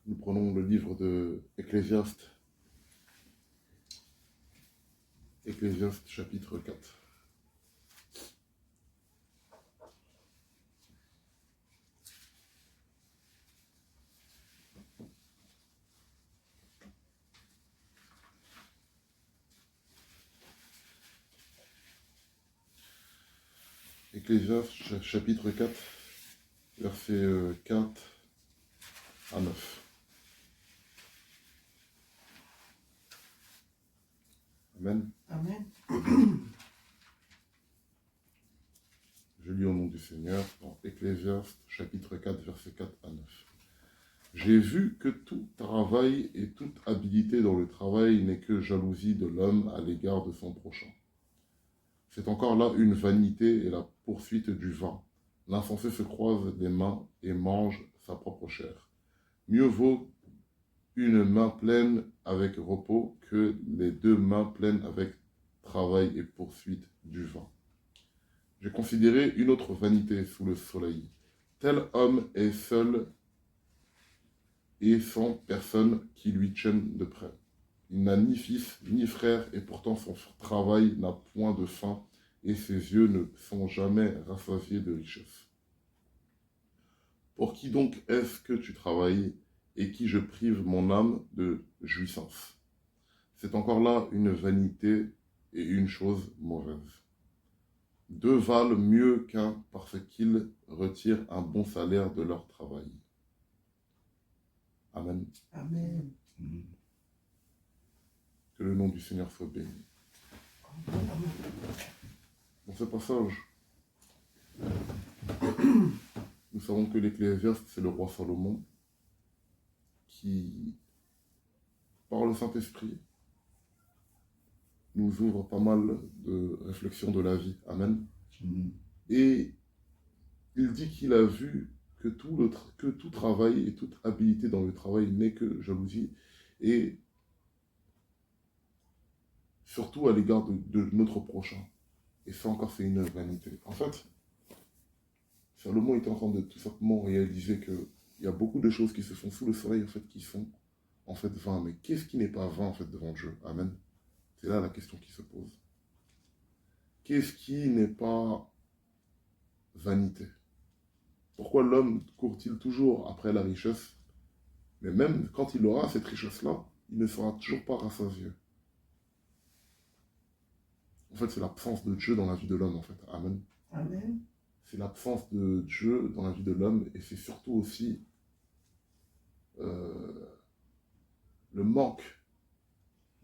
Nous prenons le livre de Ecclésiaste, Ecclésiaste chapitre 4. Ecclésiaste chapitre 4, versets 4 à 9. Amen. Amen. Je lis au nom du Seigneur dans Ecclésiaste chapitre 4, versets 4 à 9. J'ai vu que tout travail et toute habilité dans le travail n'est que jalousie de l'homme à l'égard de son prochain. C'est encore là une vanité et la poursuite du vin. L'insensé se croise les mains et mange sa propre chair. Mieux vaut une main pleine avec repos que les deux mains pleines avec travail et poursuite du vin. J'ai considéré une autre vanité sous le soleil. Tel homme est seul et sans personne qui lui tienne de près. Il n'a ni fils ni frère, et pourtant son travail n'a point de fin, et ses yeux ne sont jamais rassasiés de richesse. Pour qui donc est-ce que tu travailles, et qui je prive mon âme de jouissance? C'est encore là une vanité et une chose mauvaise. Deux valent mieux qu'un parce qu'ils retirent un bon salaire de leur travail. Amen. Amen. Que le nom du Seigneur soit béni. Dans ce passage, nous savons que l'Ecclésiaste, c'est le roi Salomon qui, par le Saint-Esprit, nous ouvre pas mal de réflexions de la vie. Amen. Et il dit qu'il a vu que tout travail et toute habilité dans le travail n'est que jalousie, et surtout à l'égard de notre prochain. Et ça encore, c'est une vanité. En fait, Salomon est en train de tout simplement réaliser qu'il y a beaucoup de choses qui se font sous le soleil, en fait, qui sont en fait vains. Mais qu'est-ce qui n'est pas vain, en fait, devant Dieu? Amen. C'est là la question qui se pose. Qu'est-ce qui n'est pas vanité? Pourquoi l'homme court-il toujours après la richesse? Mais même quand il aura cette richesse-là, il ne sera toujours pas rassasié. En fait, c'est l'absence de Dieu dans la vie de l'homme, en fait. Amen. Amen. C'est l'absence de Dieu dans la vie de l'homme, et c'est surtout aussi le manque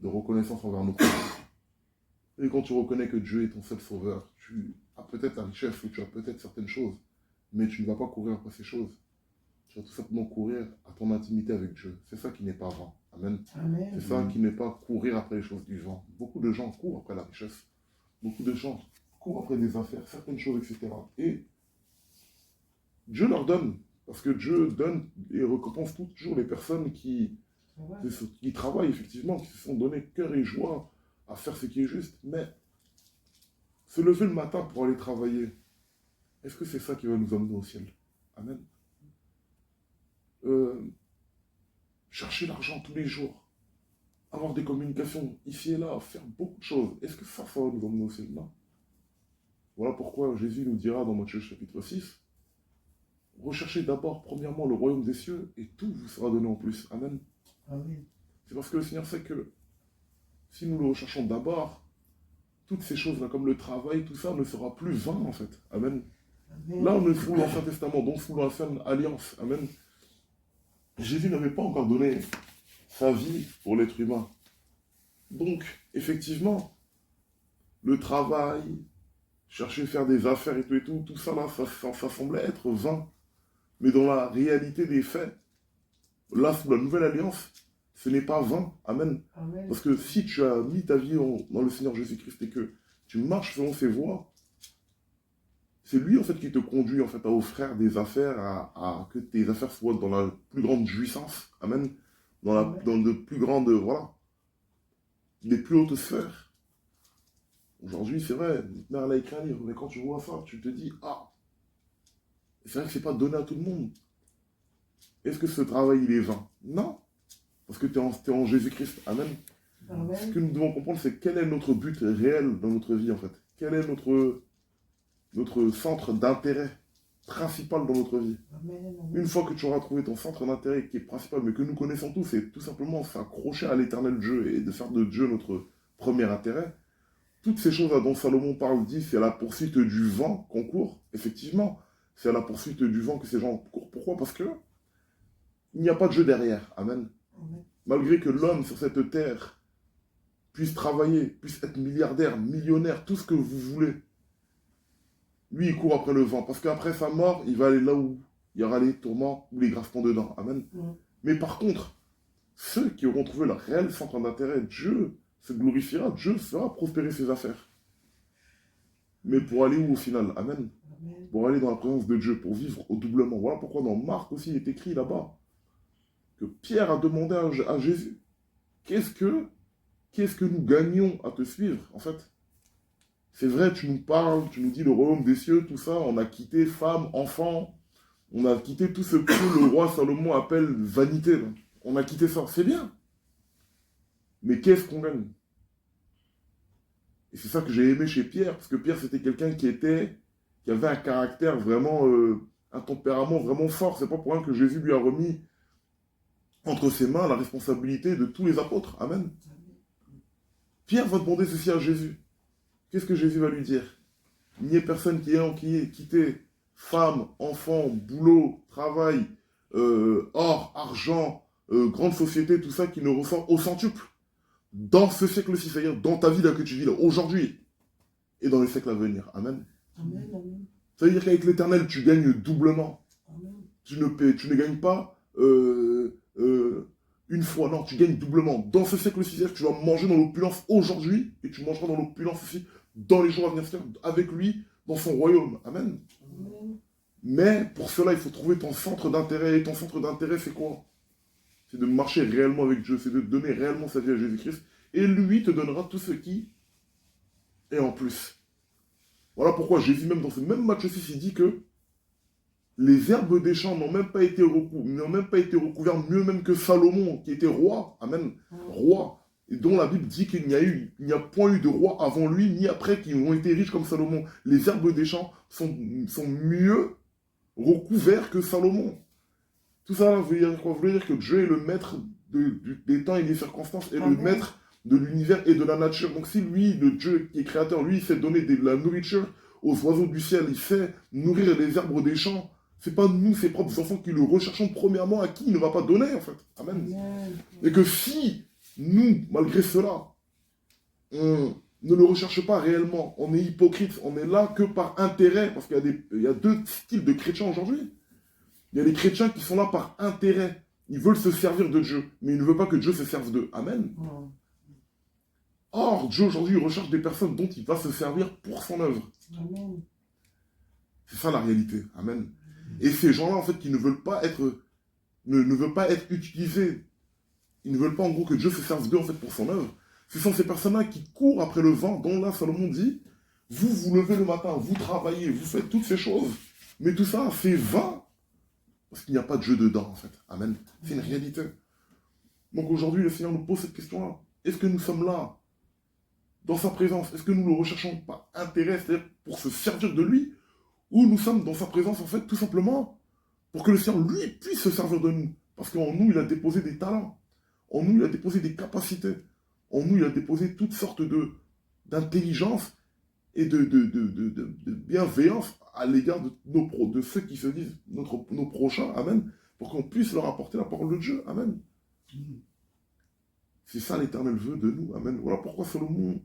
de reconnaissance envers nos prochains. Et quand tu reconnais que Dieu est ton seul sauveur, tu as peut-être la richesse ou tu as peut-être certaines choses, mais tu ne vas pas courir après ces choses. Tu vas tout simplement courir à ton intimité avec Dieu. C'est ça qui n'est pas vain. Amen. Amen. C'est ça qui n'est pas courir après les choses du vent. Beaucoup de gens courent après la richesse. Beaucoup de gens courent après des affaires, certaines choses, etc. Et Dieu leur donne. Parce que Dieu donne et récompense toujours les personnes qui travaillent effectivement, qui se sont donné cœur et joie à faire ce qui est juste. Mais se lever le matin pour aller travailler, est-ce que c'est ça qui va nous emmener au ciel? Amen. Chercher l'argent tous les jours, avoir des communications ici et là, faire beaucoup de choses, est-ce que ça va nous emmener au ciel? Non. Voilà pourquoi Jésus nous dira dans Matthieu chapitre 6, recherchez d'abord premièrement le royaume des cieux et tout vous sera donné en plus. Amen. Amen. C'est parce que le Seigneur sait que si nous le recherchons d'abord, toutes ces choses-là, comme le travail, tout ça ne sera plus vain en fait. Amen. Amen. Là, on est sous l'Ancien Testament, donc sous l'Ancienne Alliance. Amen. Jésus n'avait pas encore donné sa vie pour l'être humain. Donc, effectivement, le travail, chercher à faire des affaires et tout ça là, ça semblait être vain. Mais dans la réalité des faits, là, sous la nouvelle alliance, ce n'est pas vain. Amen. Amen. Parce que si tu as mis ta vie dans le Seigneur Jésus-Christ et que tu marches selon ses voies, c'est lui en fait qui te conduit en fait à offrir des affaires, à que tes affaires soient dans la plus grande jouissance. Amen. Dans de plus grandes, voilà, des plus hautes sphères. Aujourd'hui, c'est vrai, notre mère l'a écrit un livre, mais quand tu vois ça, tu te dis, ah, c'est vrai que c'est pas donné à tout le monde. est-ce que ce travail, il est vain? Non, parce que tu es en Jésus-Christ. Amen. Ce Amen. que nous devons comprendre, c'est quel est notre but réel dans notre vie, en fait. Quel est notre centre d'intérêt principal dans notre vie. Amen. Une fois que tu auras trouvé ton centre d'intérêt qui est principal, mais que nous connaissons tous, c'est tout simplement s'accrocher à l'éternel Dieu et de faire de Dieu notre premier intérêt. Toutes ces choses dont Salomon parle dit, c'est à la poursuite du vent qu'on court. Effectivement, c'est à la poursuite du vent que ces gens courent. Pourquoi? Parce que il n'y a pas de Dieu derrière. Amen. Amen. Malgré que l'homme sur cette terre puisse travailler, puisse être milliardaire, millionnaire, tout ce que vous voulez, lui, il court après le vent. Parce qu'après sa mort, il va aller là où il y aura les tourments ou les grincements dedans. Amen. Mais par contre, ceux qui auront trouvé leur réel centre d'intérêt, Dieu se glorifiera, Dieu fera prospérer ses affaires. Mais pour aller où au final? Amen. Amen. Pour aller dans la présence de Dieu, pour vivre au doublement. Voilà pourquoi dans Marc aussi, il est écrit là-bas que Pierre a demandé à Jésus, qu'est-ce que nous gagnons à te suivre, en fait? C'est vrai, tu nous parles, tu nous dis le royaume des cieux, tout ça, on a quitté femmes, enfants, on a quitté tout ce que le roi Salomon appelle vanité. Là. On a quitté ça, c'est bien. Mais qu'est-ce qu'on gagne? Et c'est ça que j'ai aimé chez Pierre, parce que Pierre, c'était quelqu'un qui avait un caractère vraiment, un tempérament vraiment fort. C'est pas pour rien que Jésus lui a remis entre ses mains la responsabilité de tous les apôtres. Amen. Pierre va demander ceci à Jésus. Qu'est-ce que Jésus va lui dire? Il n'y a personne qui ait quitté femme, enfant, boulot, travail, or, argent, grande société, tout ça qui ne ressort au centuple. Dans ce siècle-ci, c'est-à-dire dans ta vie là que tu vis là, aujourd'hui, et dans les siècles à venir. Amen. Amen. Amen. Ça veut dire qu'avec l'éternel, tu gagnes doublement. Amen. Tu ne gagnes pas une fois, non, tu gagnes doublement. Dans ce siècle-ci, c'est-à-dire que tu vas manger dans l'opulence aujourd'hui, et tu mangeras dans l'opulence aussi dans les jours à venir, avec lui, dans son royaume. Amen. Amen. Mais pour cela, il faut trouver ton centre d'intérêt. Et ton centre d'intérêt, c'est quoi? C'est de marcher réellement avec Dieu, c'est de donner réellement sa vie à Jésus-Christ. Et lui te donnera tout ce qui est en plus. Voilà pourquoi Jésus, même dans ce même Matthieu 6, il dit que les herbes des champs n'ont même pas été recouvertes mieux même que Salomon, qui était roi. Amen. Roi. Et dont la Bible dit qu'il n'y a point eu de roi avant lui, ni après, qui ont été riches comme Salomon. Les herbes des champs sont mieux recouverts que Salomon. Tout ça veut dire quoi? Veut dire que Dieu est le maître des temps et des circonstances, et le maître de l'univers et de la nature. Donc si lui, le Dieu qui est créateur, lui, il sait donner de la nourriture aux oiseaux du ciel, il sait nourrir les arbres des champs, c'est pas nous, ses propres enfants, qui le recherchons premièrement, à qui il ne va pas donner, en fait. Amen. Amen. Et que si nous, malgré cela, on ne le recherche pas réellement, on est hypocrite, on est là que par intérêt, parce qu'il y a deux styles de chrétiens aujourd'hui. Il y a les chrétiens qui sont là par intérêt. Ils veulent se servir de Dieu, mais ils ne veulent pas que Dieu se serve d'eux. Amen. Or, Dieu aujourd'hui recherche des personnes dont il va se servir pour son œuvre. Amen. C'est ça la réalité. Amen. Et ces gens-là, en fait, qui ne veulent pas être, ne veulent pas être utilisés, ils ne veulent pas en gros que Dieu se serve d'eux en fait pour son œuvre. Ce sont ces personnes-là qui courent après le vent, dont là Salomon dit, vous levez le matin, vous travaillez, vous faites toutes ces choses, mais tout ça, c'est vain. Parce qu'il n'y a pas de Dieu dedans, en fait. Amen. C'est une réalité. Donc aujourd'hui, le Seigneur nous pose cette question-là. Est-ce que nous sommes là, dans sa présence? Est-ce que nous le recherchons par intérêt, c'est-à-dire pour se servir de lui? Ou nous sommes dans sa présence, en fait, tout simplement, pour que le Seigneur, lui, puisse se servir de nous? Parce qu'en nous, il a déposé des talents. En nous, il a déposé des capacités. En nous, il a déposé toutes sortes d'intelligence et de bienveillance à l'égard de ceux qui se disent nos prochains, amen, pour qu'on puisse leur apporter la parole de Dieu, amen. C'est ça l'éternel veut de nous, amen. Voilà pourquoi Salomon,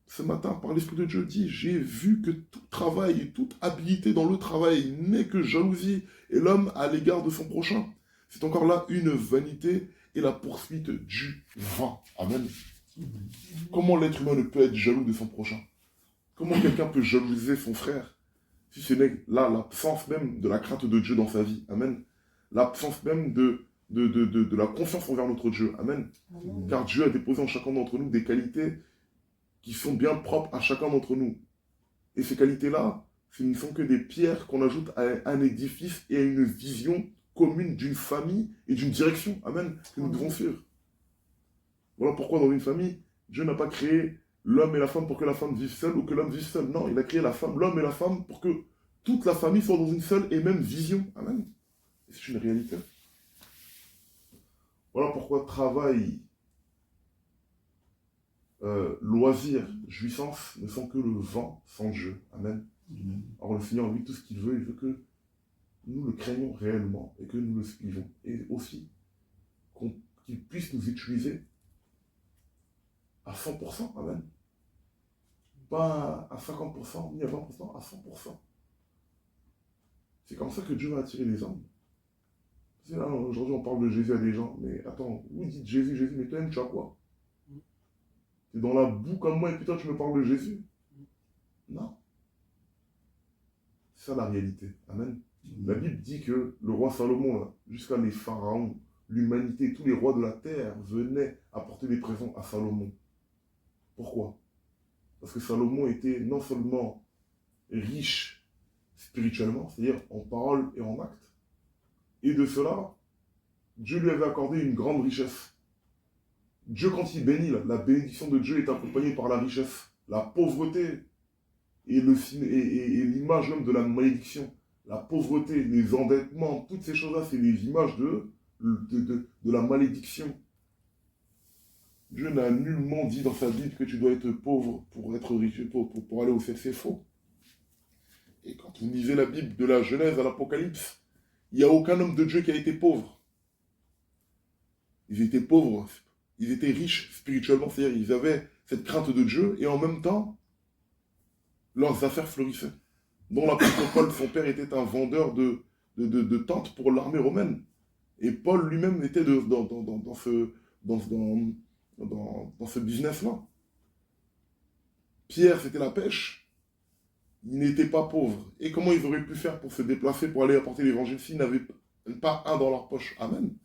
ce matin, par l'Esprit de Dieu, dit, j'ai vu que tout travail et toute habilité dans le travail n'est que jalousie, et l'homme à l'égard de son prochain, c'est encore là une vanité et la poursuite du vent, amen. Comment l'être humain ne peut être jaloux de son prochain? Comment quelqu'un peut jalouser son frère si ce n'est là l'absence même de la crainte de Dieu dans sa vie? Amen. L'absence même de la confiance envers notre Dieu. Amen. Amen. Car Dieu a déposé en chacun d'entre nous des qualités qui sont bien propres à chacun d'entre nous. Et ces qualités-là, ce ne sont que des pierres qu'on ajoute à un édifice et à une vision commune d'une famille et d'une direction, amen, que nous devons suivre. Voilà pourquoi dans une famille, Dieu n'a pas créé l'homme et la femme pour que la femme vive seule ou que l'homme vive seul. Non, il a créé la femme, l'homme et la femme pour que toute la famille soit dans une seule et même vision. Amen. Et c'est une réalité. Voilà pourquoi travail, loisir, jouissance ne sont que le vent sans Dieu. Amen. Alors le Seigneur, lui, tout ce qu'il veut, il veut que nous le craignons réellement et que nous le suivons. Et aussi qu'il puisse nous utiliser à 100%. Amen. Pas à 50%, ni à 20%, à 100%. C'est comme ça que Dieu va attirer les hommes. Là, aujourd'hui, on parle de Jésus à des gens, mais attends, vous dites Jésus, Jésus, mais toi-même, tu as quoi? Tu es dans la boue comme moi et puis toi, tu me parles de Jésus? Non. C'est ça la réalité. Amen. La Bible dit que le roi Salomon, jusqu'à les pharaons, l'humanité, tous les rois de la terre venaient apporter des présents à Salomon. Pourquoi? Parce que Salomon était non seulement riche spirituellement, c'est-à-dire en parole et en acte, et de cela, Dieu lui avait accordé une grande richesse. Dieu, quand il bénit, la bénédiction de Dieu est accompagnée par la richesse, la pauvreté et l'image même de la malédiction. La pauvreté, les endettements, toutes ces choses-là, c'est des images de la malédiction. Dieu n'a nullement dit dans sa Bible que tu dois être pauvre pour être riche, pour aller au ciel. C'est faux. Et quand vous lisez la Bible de la Genèse à l'Apocalypse, il n'y a aucun homme de Dieu qui a été pauvre. Ils étaient pauvres, ils étaient riches spirituellement, c'est-à-dire ils avaient cette crainte de Dieu et en même temps, leurs affaires fleurissaient. Dont l'apôtre Paul, son père, était un vendeur de tentes pour l'armée romaine. Et Paul lui-même était dans ce business-là. Pierre, c'était la pêche. Il n'était pas pauvre. Et comment ils auraient pu faire pour se déplacer, pour aller apporter l'évangile s'ils n'avaient pas un dans leur poche? Amen.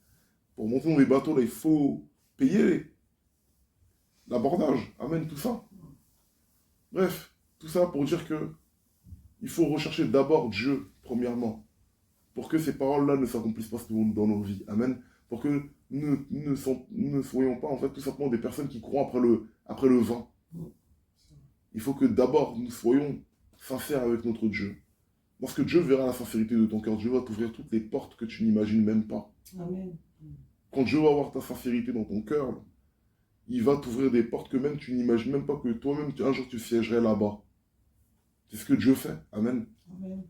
Pour monter dans les bateaux, là, il faut payer l'abordage. Amen, tout ça. Bref, tout ça pour dire que il faut rechercher d'abord Dieu, premièrement, pour que ces paroles-là ne s'accomplissent pas dans nos vies. Amen. Pour que nous ne soyons pas, en fait, tout simplement des personnes qui courent après le vent. Il faut que d'abord, nous soyons sincères avec notre Dieu. Lorsque Dieu verra la sincérité de ton cœur, Dieu va t'ouvrir toutes les portes que tu n'imagines même pas. Amen. Quand Dieu va voir ta sincérité dans ton cœur, il va t'ouvrir des portes que même tu n'imagines même pas que toi-même, un jour, tu siégerais là-bas. C'est ce que Dieu fait. Amen. Amen.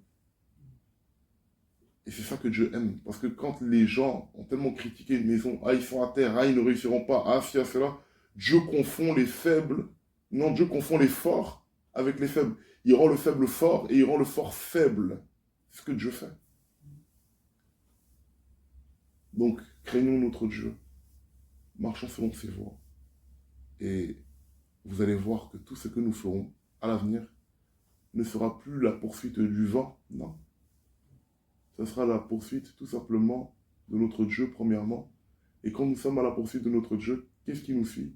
Et c'est ça que Dieu aime. Parce que quand les gens ont tellement critiqué une maison, ah, ils sont à terre, ah, ils ne réussiront pas, ah, ci, ah, cela, Dieu confond les faibles. Non, Dieu confond les forts avec les faibles. Il rend le faible fort et il rend le fort faible. C'est ce que Dieu fait. Donc, craignons notre Dieu. Marchons selon ses voies. Et vous allez voir que tout ce que nous ferons à l'avenir ne sera plus la poursuite du vent, non. Ce sera la poursuite tout simplement de notre Dieu, premièrement. Et quand nous sommes à la poursuite de notre Dieu, qu'est-ce qui nous suit?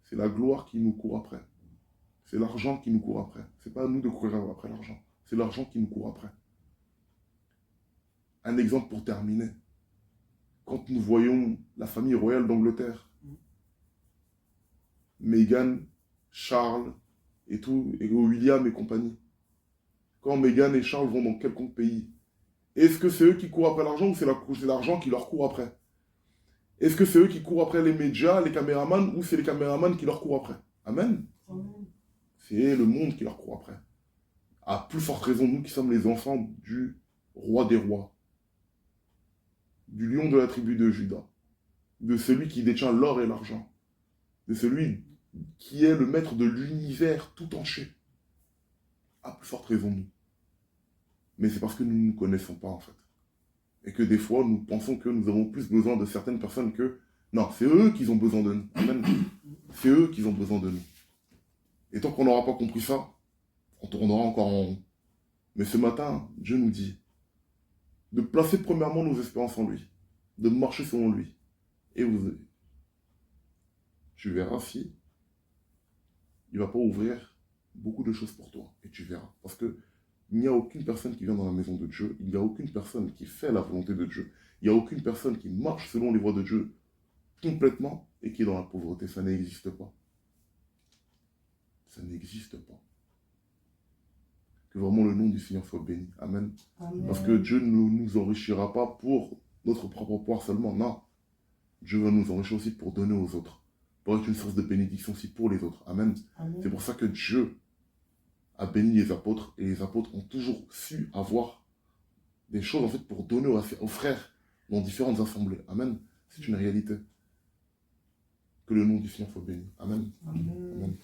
C'est la gloire qui nous court après. C'est l'argent qui nous court après. Ce n'est pas à nous de courir après l'argent. C'est l'argent qui nous court après. Un exemple pour terminer. Quand nous voyons la famille royale d'Angleterre, Meghan, Charles et tout, et William et compagnie. Quand Meghan et Charles vont dans quelconque pays, est-ce que c'est eux qui courent après l'argent ou c'est l'argent qui leur court après? Est-ce que c'est eux qui courent après les médias, les caméramans, ou c'est les caméramans qui leur courent après? Amen. Amen. C'est le monde qui leur court après. À plus forte raison, nous qui sommes les enfants du roi des rois, du lion de la tribu de Juda, de celui qui détient l'or et l'argent, de celui qui est le maître de l'univers tout entier. À plus forte raison, nous. Mais c'est parce que nous ne nous connaissons pas, en fait. Et que des fois, nous pensons que nous avons plus besoin de certaines personnes que... Non, c'est eux qui ont besoin de nous. Amen. C'est eux qui ont besoin de nous. Et tant qu'on n'aura pas compris ça, on tournera encore en rond. Mais ce matin, Dieu nous dit de placer premièrement nos espérances en lui, de marcher selon lui. Et tu verras si il ne va pas ouvrir beaucoup de choses pour toi. Et tu verras. Parce que il n'y a aucune personne qui vient dans la maison de Dieu, il n'y a aucune personne qui fait la volonté de Dieu, Il n'y a aucune personne qui marche selon les voies de Dieu complètement et qui est dans la pauvreté. Ça n'existe pas. Ça n'existe pas. Que vraiment le nom du Seigneur soit béni. Amen. Parce que Amen. Dieu ne nous enrichira pas pour notre propre poire seulement. Non. Dieu va nous enrichir aussi pour donner aux autres. Pour être une source de bénédiction aussi pour les autres. Amen. Amen. C'est pour ça que Dieu a béni les apôtres. Et les apôtres ont toujours su avoir des choses en fait pour donner aux frères dans différentes assemblées. Amen. C'est une réalité. Que le nom du Seigneur soit béni. Amen. Amen. Amen.